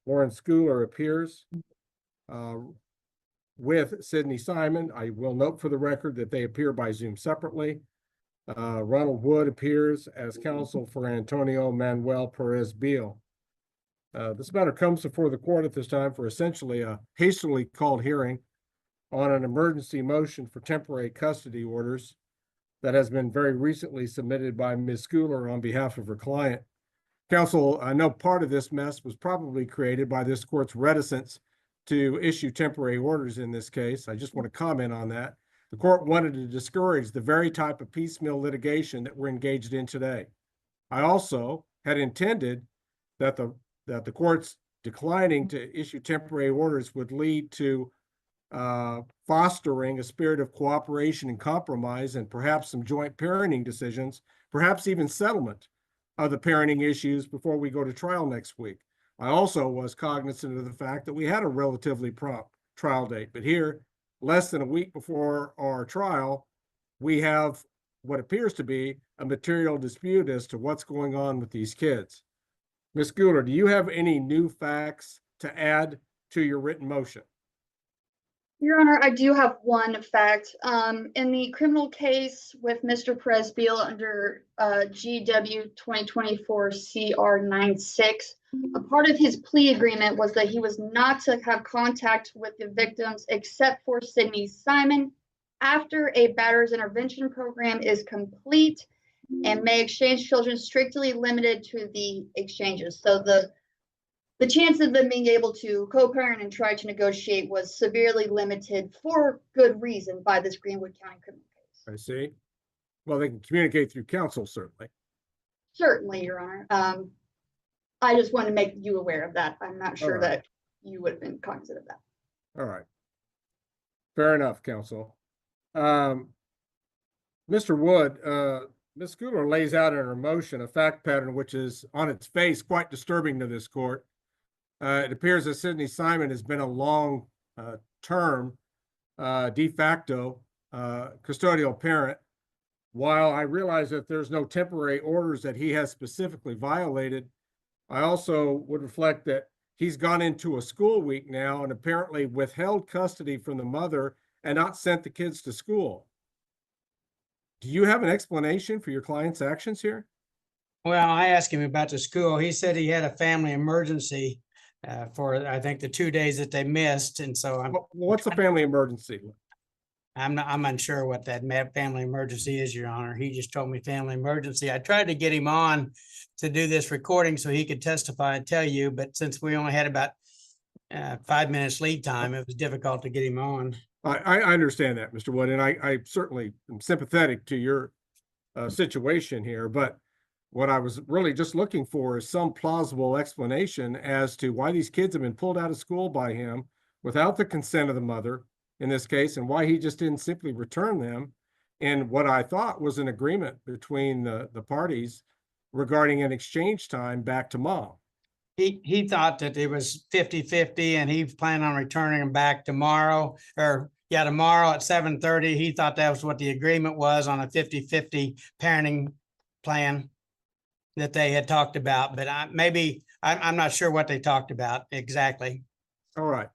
Lauren Schooler appears with Sydney Simon. I will note for the record that they appear by Zoom separately. Ronald Wood appears as counsel for Antonio Manuel Perez Beal. This matter comes before the court at this time for essentially a hastily called hearing on an emergency motion for temporary custody orders that has been very recently submitted by Ms. Schooler on behalf of her client. Counsel, I know part of this mess was probably created by this court's reticence to issue temporary orders in this case. I just want to comment on that. The court wanted to discourage the very type of piecemeal litigation that we're engaged in today. I also had intended that the court's declining to issue temporary orders would lead to fostering a spirit of cooperation and compromise and perhaps some joint parenting decisions, perhaps even settlement of the parenting issues before we go to trial next week. I also was cognizant of the fact that we had a relatively prompt trial date, but here, less than a week before our trial, we have what appears to be a material dispute as to what's going on with these kids. Ms. Schooler, do you have any new facts to add to your written motion? Your Honor, I do have one fact. In the criminal case with Mr. Perez Beal under GW 2024 CR 96, a part of his plea agreement was that he was not to have contact with the victims except for Sydney Simon after a batter's intervention program is complete and may exchange children strictly limited to the exchanges. So the chance of them being able to co-parent and try to negotiate was severely limited for good reason by this Greenwood County criminal case. I see. Well, they can communicate through counsel, certainly. Certainly, Your Honor. I just want to make you aware of that. I'm not sure that you would have been cognizant of that. All right. Fair enough, counsel. Mr. Wood, Ms. Schooler lays out in her motion a fact pattern which is on its face quite disturbing to this court. It appears that Sydney Simon has been a long-term de facto custodial parent. While I realize that there's no temporary orders that he has specifically violated, I also would reflect that he's gone into a school week now and apparently withheld custody from the mother and not sent the kids to school. Do you have an explanation for your client's actions here? Well, I asked him about the school. He said he had a family emergency for, I think, the 2 days that they missed. And so what's a family emergency? I'm unsure what that family emergency is, Your Honor. He just told me family emergency. I tried to get him on to do this recording so he could testify and tell you, but since we only had about 5 minutes lead time, it was difficult to get him on. I understand that, Mr. Wood, and I certainly am sympathetic to your situation here, but what I was really just looking for is some plausible explanation as to why these kids have been pulled out of school by him without the consent of the mother in this case, and why he just didn't simply return them in what I thought was an agreement between the parties regarding an exchange time back to mom. He thought that it was 50-50 and he planned on returning them back tomorrow tomorrow at 7:30. He thought that was what the agreement was on a 50-50 parenting plan that they had talked about, but I'm not sure what they talked about exactly. All right.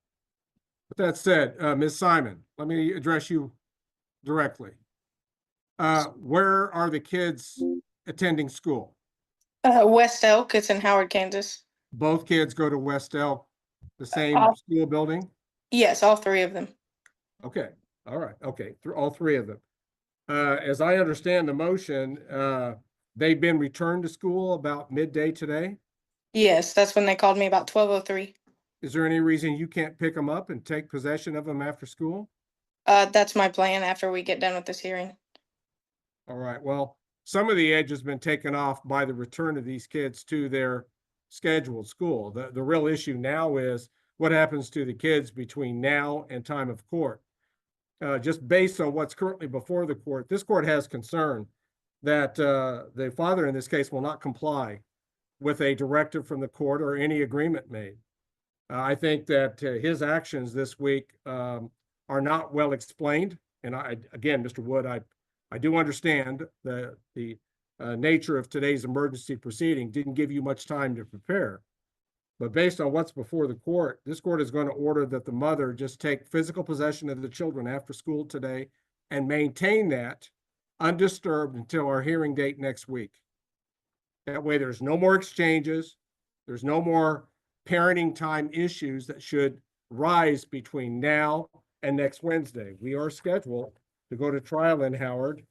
With that said, Ms. Simon, let me address you directly. Where are the kids attending school? West Elk. It's in Howard, Kansas. Both kids go to West Elk, the same school building? Yes, all three of them. Okay. All right. Okay. Through all three of them. As I understand the motion, they've been returned to school about midday today? Yes, that's when they called me about 12:03. Is there any reason you can't pick them up and take possession of them after school? That's my plan after we get done with this hearing. All right. Well, some of the edge has been taken off by the return of these kids to their scheduled school. The real issue now is what happens to the kids between now and time of court. Just based on what's currently before the court, this court has concern that the father in this case will not comply with a directive from the court or any agreement made. I think that his actions this week are not well explained. And again, Mr. Wood, I do understand the nature of today's emergency proceeding didn't give you much time to prepare. But based on what's before the court, this court is going to order that the mother just take physical possession of the children after school today and maintain that undisturbed until our hearing date next week. That way there's no more exchanges. There's no more parenting time issues that should rise between now and next Wednesday. We are scheduled to go to trial in Howard,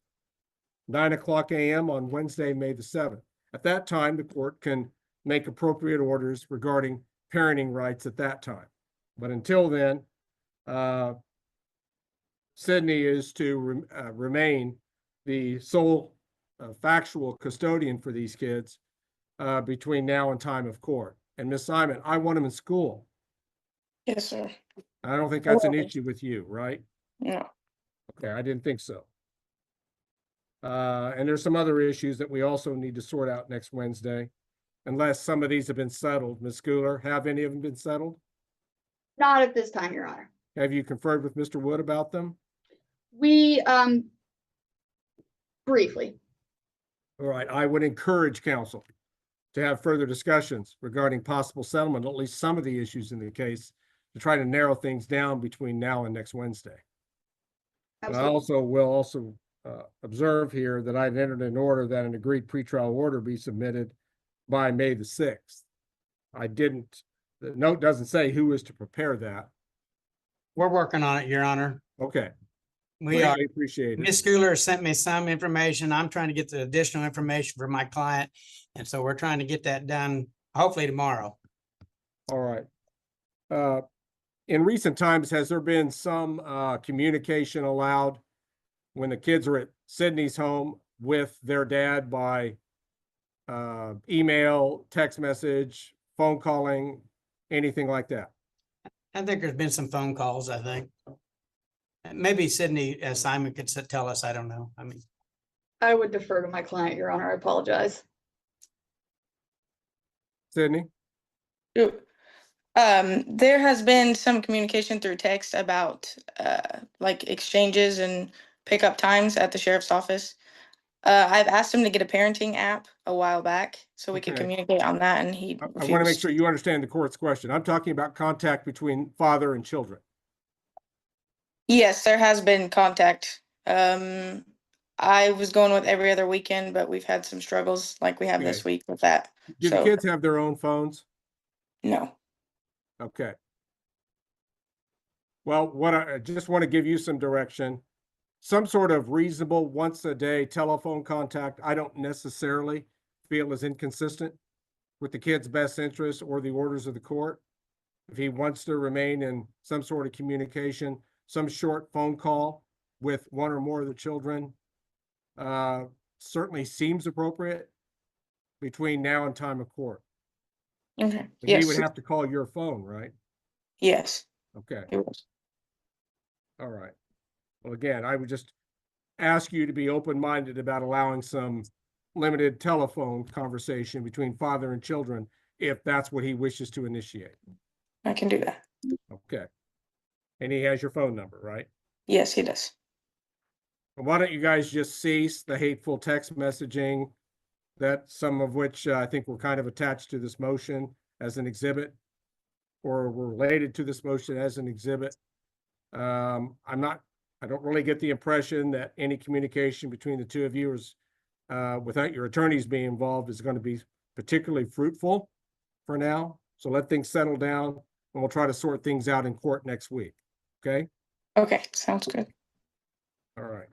9:00 a.m. on Wednesday, May the 7th. At that time, the court can make appropriate orders regarding parenting rights at that time. But until then, Sydney is to remain the sole factual custodian for these kids between now and time of court. And Ms. Simon, I want them in school. Yes, sir. I don't think that's an Okay. issue with you, right? No. Okay, I didn't think so. And there's some other issues that we also need to sort out next Wednesday, unless some of these have been settled. Ms. Schooler, have any of them been settled? Not at this time, Your Honor. Have you conferred with Mr. Wood about them? We, briefly. All right, I would encourage counsel to have further discussions regarding possible settlement, at least some of the issues in the case, to try to narrow things down between now and next Wednesday. And I will also observe here that I've entered an order that an agreed pretrial order be submitted by May the 6th. The note doesn't say who is to prepare that. We're working on it, Your Honor. Okay, We are. greatly appreciate it. Ms. Schooler sent me some information. I'm trying to get the additional information for my client. And so we're trying to get that done hopefully tomorrow. All right. In recent times, has there been some communication allowed when the kids are at Sydney's home with their dad by email, text message, phone calling, anything like that? I think there's been some phone calls, I think. Maybe Sydney, Simon could tell us. I don't know. I mean, I would defer to my client, Your Honor. I apologize. Sydney? There has been some communication through text about like exchanges and pickup times at the sheriff's office. I've asked him to get a parenting app a while back so we could Okay. communicate on that, and he I want to make refused. sure you understand the court's question. I'm talking about contact between father and children. Yes, there has been contact. I was going with every other weekend, but we've had some struggles like we have this Okay. week with that. Do the So- kids have their own phones? No. Okay. Well, what I just want to give you some direction. Some sort of reasonable once a day telephone contact, I don't necessarily feel is inconsistent with the kid's best interest or the orders of the court. If he wants to remain in some sort of communication, some short phone call with one or more of the children certainly seems appropriate between now and time of court. Okay. But he Yes. would have to call your phone, right? Yes. Okay. It was. All right. Well, again, I would just ask you to be open-minded about allowing some limited telephone conversation between father and children if that's what he wishes to initiate. I can do that. Okay. And he has your phone number, right? Yes, he does. And why don't you guys just cease the hateful text messaging that some of which I think were kind of attached to this motion as an exhibit or were related to this motion as an exhibit. I don't really get the impression that any communication between the two of you is, without your attorneys being involved, is going to be particularly fruitful for now. So let things settle down and we'll try to sort things out in court next week. Okay? Okay, sounds good. All right.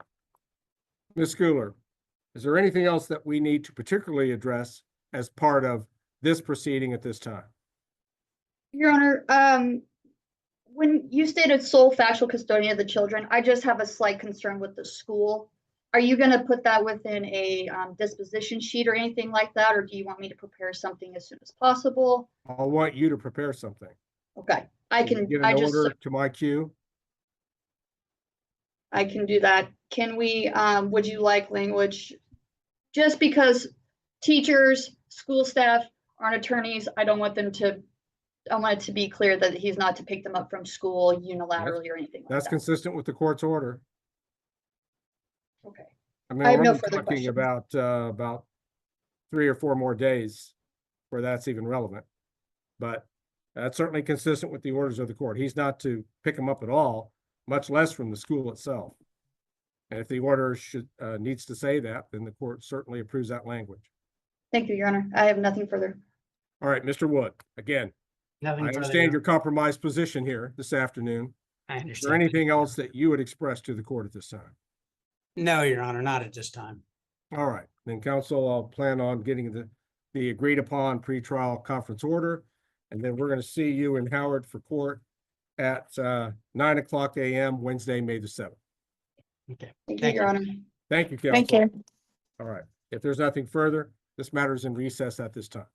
Ms. Schooler, is there anything else that we need to particularly address as part of this proceeding at this time? Your Honor, when you stated sole factual custodian of the children, I just have a slight concern with the school. Are you going to put that within a disposition sheet or anything like that, or do you want me to prepare something as soon as possible? I'll want you to prepare something. Okay, I Can you can, get I an just, order to my queue. I can do that. Can we, would you like language? Just because teachers, school staff aren't attorneys, I don't want them to, I want it to be clear that he's not to pick them up from school unilaterally or anything like That's that. consistent with the court's order. Okay. I mean, I have we're no only further talking questions. about 3 or 4 more days where that's even relevant. but that's certainly consistent with the orders of the court. He's not to pick him up at all, much less from the school itself. And if the order needs to say that, then the court certainly approves that language. Thank you, Your Honor. I have nothing further. All right, Mr. Wood, again, Nothing I further, understand Your your compromised position here this afternoon. I Is there understand. anything else that you would express to the court at this time? No, Your Honor, not at this time. All right, then counsel, I'll plan on getting the agreed upon pretrial conference order. And then we're going to see you in Howard for court at 9:00 a.m. Wednesday, May the 7th. Okay. Thank you, Thank Your you. Honor. Thank you, counsel. Thank you. All right, if there's nothing further, this matter is in recess at this time.